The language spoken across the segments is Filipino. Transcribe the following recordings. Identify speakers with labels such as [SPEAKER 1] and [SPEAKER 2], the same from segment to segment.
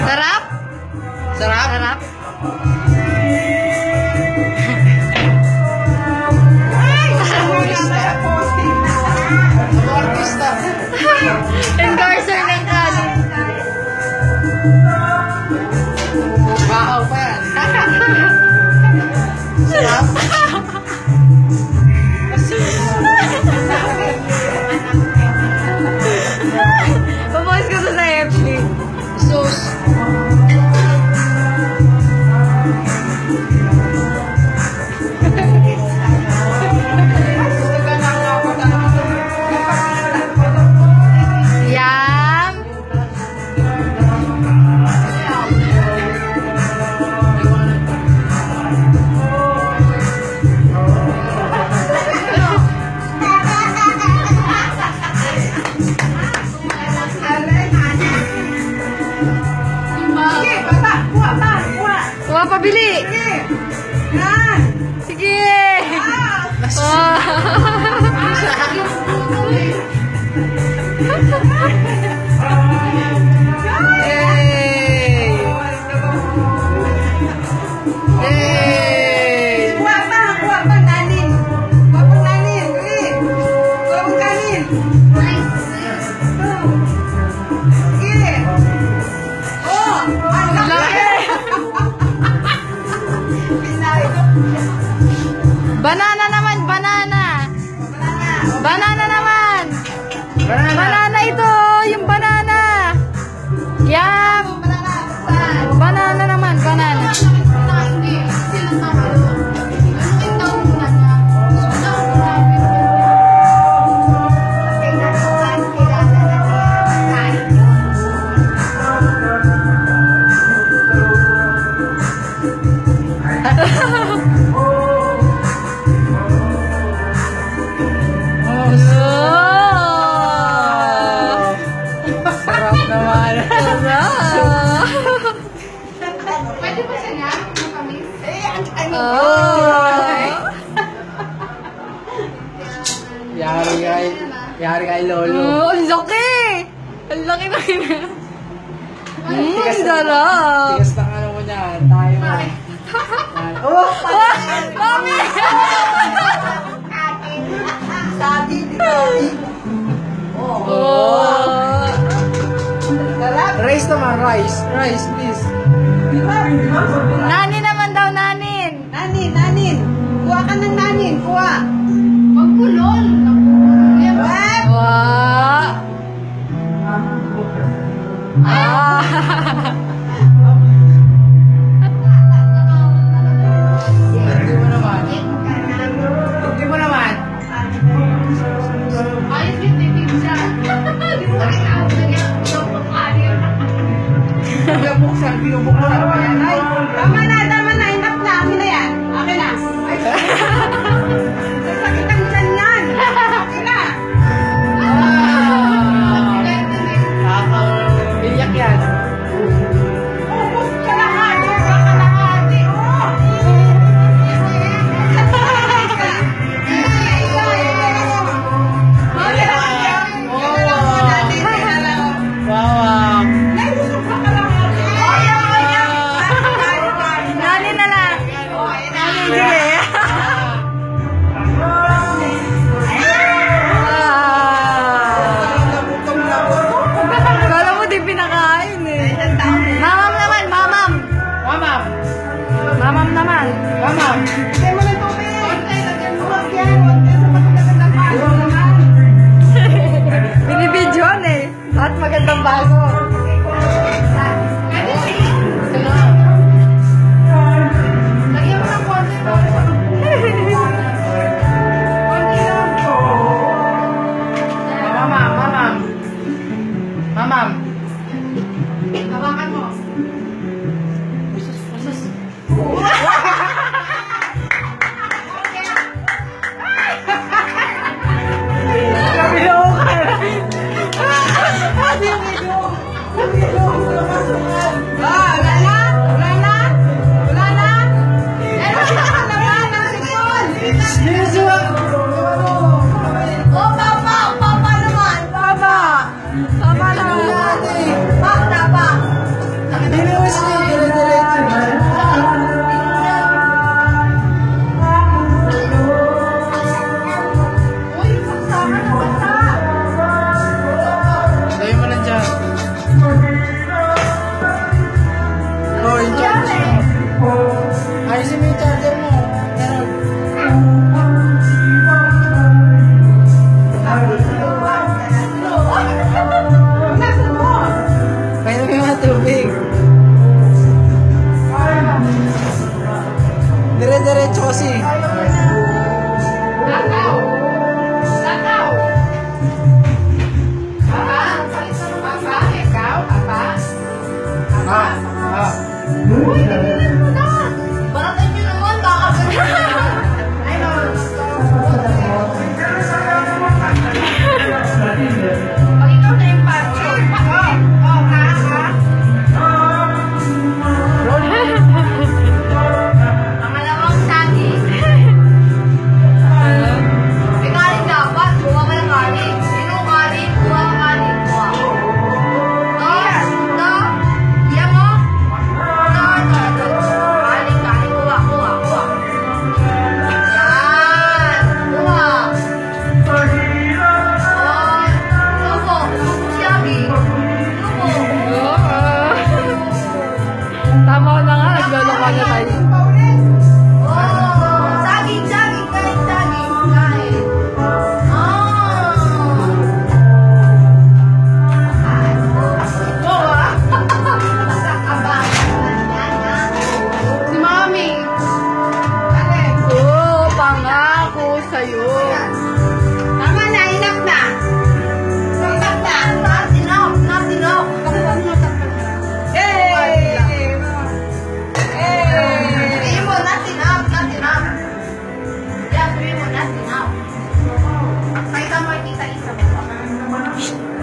[SPEAKER 1] Sarap?
[SPEAKER 2] Sarap?
[SPEAKER 1] Sarap?
[SPEAKER 2] Artista.
[SPEAKER 1] Endorser ng kanin.
[SPEAKER 2] Wow pa yan. Sarap.
[SPEAKER 1] Papost ko to sa FB.
[SPEAKER 2] Sus.
[SPEAKER 1] Yum! Kuha pabili! Sige!
[SPEAKER 2] Hey! Hey!
[SPEAKER 1] Banana naman! Banana! Banana naman!
[SPEAKER 2] Banana.
[SPEAKER 1] Banana ito! Yung banana! Yum! Banana naman! Banana! Oh!
[SPEAKER 2] Sarap naman.
[SPEAKER 3] Pwede ba siya niya? Matamis?
[SPEAKER 1] Oh!
[SPEAKER 2] Yari kay Lolo.
[SPEAKER 1] Oh, ang laki! Ang laki na kina. Ang sarap!
[SPEAKER 2] Tigas ng ano mo niya. Tayo mo. Oh!
[SPEAKER 1] Mami! Oh!
[SPEAKER 2] Rice naman, rice. Rice, please.
[SPEAKER 1] Nani naman daw, nanin!
[SPEAKER 3] Nanin. Kuha ka ng nanin. Kuha. Magkulol.
[SPEAKER 1] Wow! Ah!
[SPEAKER 2] Hindi mo naman. Hindi mo naman.
[SPEAKER 3] Ayos yung titig siya. Di mo kinakain na niya.
[SPEAKER 2] Binubuksan.
[SPEAKER 3] Ay, tama na. Enough na. Akin na yan. Akin na. Ay, sasakit ang dyan yan. Akin na.
[SPEAKER 2] Iyak yan.
[SPEAKER 3] Ubus ka lahat. Ubus ka lahat. Oh.
[SPEAKER 2] Wow.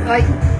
[SPEAKER 1] Ay.